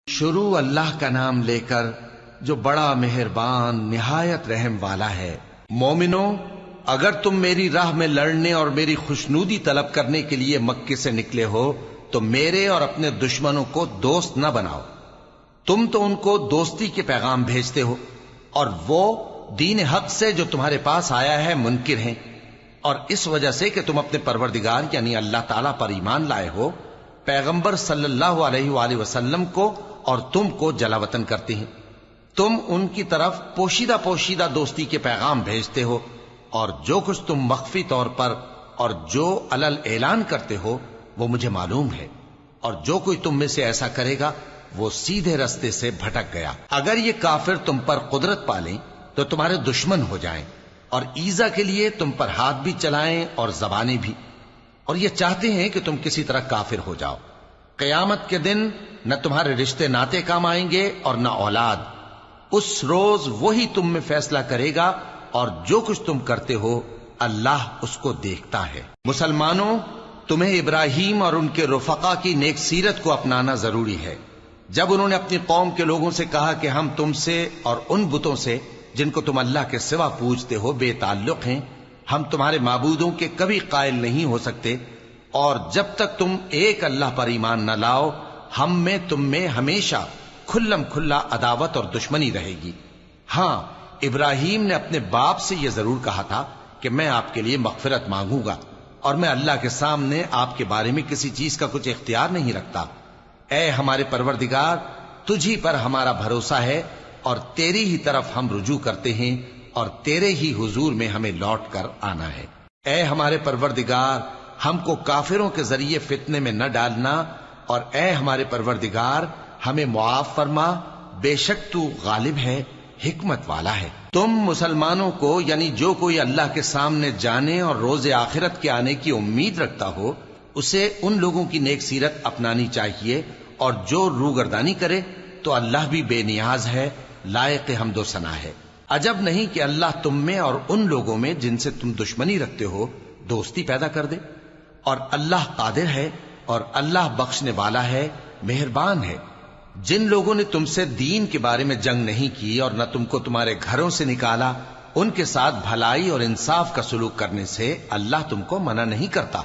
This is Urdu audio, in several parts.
شروع اللہ کا نام لے کر جو بڑا مہربان نہایت رحم والا ہے۔ مومنو، اگر تم میری راہ میں لڑنے اور میری خوشنودی طلب کرنے کے لیے مکے سے نکلے ہو تو میرے اور اپنے دشمنوں کو دوست نہ بناؤ۔ تم تو ان کو دوستی کے پیغام بھیجتے ہو اور وہ دین حق سے جو تمہارے پاس آیا ہے منکر ہیں، اور اس وجہ سے کہ تم اپنے پروردگار یعنی اللہ تعالیٰ پر ایمان لائے ہو، پیغمبر صلی اللہ علیہ وآلہ وسلم کو اور تم کو جلا وطن کرتے ہیں۔ تم ان کی طرف پوشیدہ پوشیدہ دوستی کے پیغام بھیجتے ہو، اور جو کچھ تم مخفی طور پر اور جو علل اعلان کرتے ہو وہ مجھے معلوم ہے، اور جو کوئی تم میں سے ایسا کرے گا وہ سیدھے رستے سے بھٹک گیا۔ اگر یہ کافر تم پر قدرت پالیں تو تمہارے دشمن ہو جائیں، اور ایذا کے لیے تم پر ہاتھ بھی چلائیں اور زبانیں بھی، اور یہ چاہتے ہیں کہ تم کسی طرح کافر ہو جاؤ۔ قیامت کے دن نہ تمہارے رشتے ناتے کام آئیں گے اور نہ اولاد۔ اس روز وہی تم میں فیصلہ کرے گا، اور جو کچھ تم کرتے ہو اللہ اس کو دیکھتا ہے۔ مسلمانوں، تمہیں ابراہیم اور ان کے رفقا کی نیک سیرت کو اپنانا ضروری ہے۔ جب انہوں نے اپنی قوم کے لوگوں سے کہا کہ ہم تم سے اور ان بتوں سے جن کو تم اللہ کے سوا پوجتے ہو بے تعلق ہیں، ہم تمہارے معبودوں کے کبھی قائل نہیں ہو سکتے، اور جب تک تم ایک اللہ پر ایمان نہ لاؤ ہم میں تم میں ہمیشہ کھلم کھلا عداوت اور دشمنی رہے گی۔ ہاں، ابراہیم نے اپنے باپ سے یہ ضرور کہا تھا کہ میں آپ کے لیے مغفرت مانگوں گا، اور میں اللہ کے سامنے آپ کے بارے میں کسی چیز کا کچھ اختیار نہیں رکھتا۔ اے ہمارے پروردگار، تجھی پر ہمارا بھروسہ ہے اور تیری ہی طرف ہم رجوع کرتے ہیں، اور تیرے ہی حضور میں ہمیں لوٹ کر آنا ہے۔ اے ہمارے پروردگار، ہم کو کافروں کے ذریعے فتنے میں نہ ڈالنا، اور اے ہمارے پروردگار ہمیں معاف فرما، بے شک تو غالب ہے، حکمت والا ہے۔ تم مسلمانوں کو یعنی جو کوئی اللہ کے سامنے جانے اور روز آخرت کے آنے کی امید رکھتا ہو اسے ان لوگوں کی نیک سیرت اپنانی چاہیے، اور جو روگردانی کرے تو اللہ بھی بے نیاز ہے، لائق حمد و ثنا ہے۔ عجب نہیں کہ اللہ تم میں اور ان لوگوں میں جن سے تم دشمنی رکھتے ہو دوستی پیدا کر دے، اور اللہ قادر ہے اور اللہ بخشنے والا ہے، مہربان ہے۔ جن لوگوں نے تم سے دین کے بارے میں جنگ نہیں کی اور نہ تم کو تمہارے گھروں سے نکالا، ان کے ساتھ بھلائی اور انصاف کا سلوک کرنے سے اللہ تم کو منع نہیں کرتا۔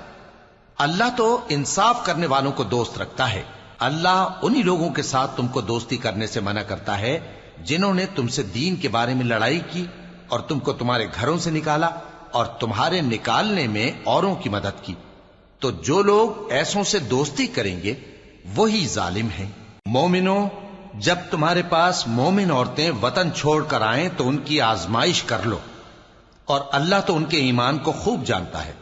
اللہ تو انصاف کرنے والوں کو دوست رکھتا ہے۔ اللہ انہی لوگوں کے ساتھ تم کو دوستی کرنے سے منع کرتا ہے جنہوں نے تم سے دین کے بارے میں لڑائی کی اور تم کو تمہارے گھروں سے نکالا اور تمہارے نکالنے میں اوروں کی مدد کی، تو جو لوگ ایسوں سے دوستی کریں گے وہی ظالم ہیں۔ مومنوں، جب تمہارے پاس مومن عورتیں وطن چھوڑ کر آئیں تو ان کی آزمائش کر لو، اور اللہ تو ان کے ایمان کو خوب جانتا ہے۔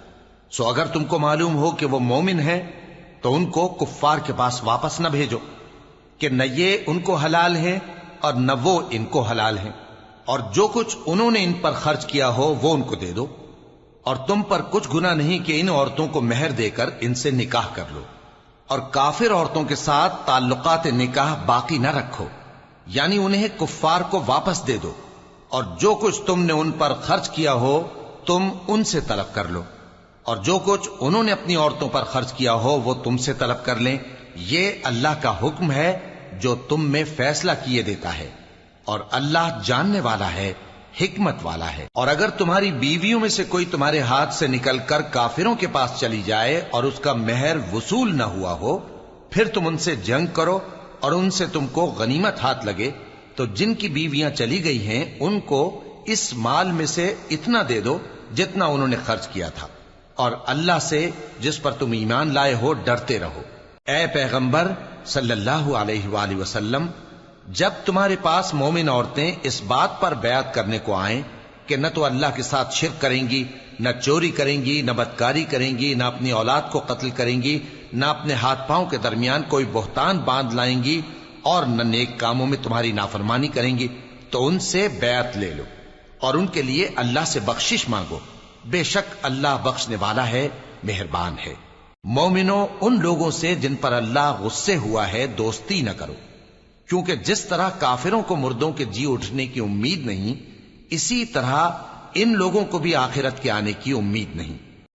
سو اگر تم کو معلوم ہو کہ وہ مومن ہیں تو ان کو کفار کے پاس واپس نہ بھیجو کہ نہ یہ ان کو حلال ہیں اور نہ وہ ان کو حلال ہیں، اور جو کچھ انہوں نے ان پر خرچ کیا ہو وہ ان کو دے دو، اور تم پر کچھ گناہ نہیں کہ ان عورتوں کو مہر دے کر ان سے نکاح کر لو، اور کافر عورتوں کے ساتھ تعلقات نکاح باقی نہ رکھو، یعنی انہیں کفار کو واپس دے دو، اور جو کچھ تم نے ان پر خرچ کیا ہو تم ان سے طلب کر لو، اور جو کچھ انہوں نے اپنی عورتوں پر خرچ کیا ہو وہ تم سے طلب کر لیں۔ یہ اللہ کا حکم ہے جو تم میں فیصلہ کیے دیتا ہے، اور اللہ جاننے والا ہے، حکمت والا ہے۔ اور اگر تمہاری بیویوں میں سے کوئی تمہارے ہاتھ سے نکل کر کافروں کے پاس چلی جائے اور اس کا مہر وصول نہ ہوا ہو، پھر تم ان سے جنگ کرو اور ان سے تم کو غنیمت ہاتھ لگے، تو جن کی بیویاں چلی گئی ہیں ان کو اس مال میں سے اتنا دے دو جتنا انہوں نے خرچ کیا تھا، اور اللہ سے جس پر تم ایمان لائے ہو ڈرتے رہو۔ اے پیغمبر صلی اللہ علیہ وآلہ وسلم، جب تمہارے پاس مومن عورتیں اس بات پر بیعت کرنے کو آئیں کہ نہ تو اللہ کے ساتھ شرک کریں گی، نہ چوری کریں گی، نہ بدکاری کریں گی، نہ اپنی اولاد کو قتل کریں گی، نہ اپنے ہاتھ پاؤں کے درمیان کوئی بہتان باندھ لائیں گی، اور نہ نیک کاموں میں تمہاری نافرمانی کریں گی، تو ان سے بیعت لے لو اور ان کے لیے اللہ سے بخشش مانگو، بے شک اللہ بخشنے والا ہے، مہربان ہے۔ مومنوں، ان لوگوں سے جن پر اللہ غصے ہوا ہے دوستی نہ کرو، کیونکہ جس طرح کافروں کو مردوں کے جی اٹھنے کی امید نہیں، اسی طرح ان لوگوں کو بھی آخرت کے آنے کی امید نہیں۔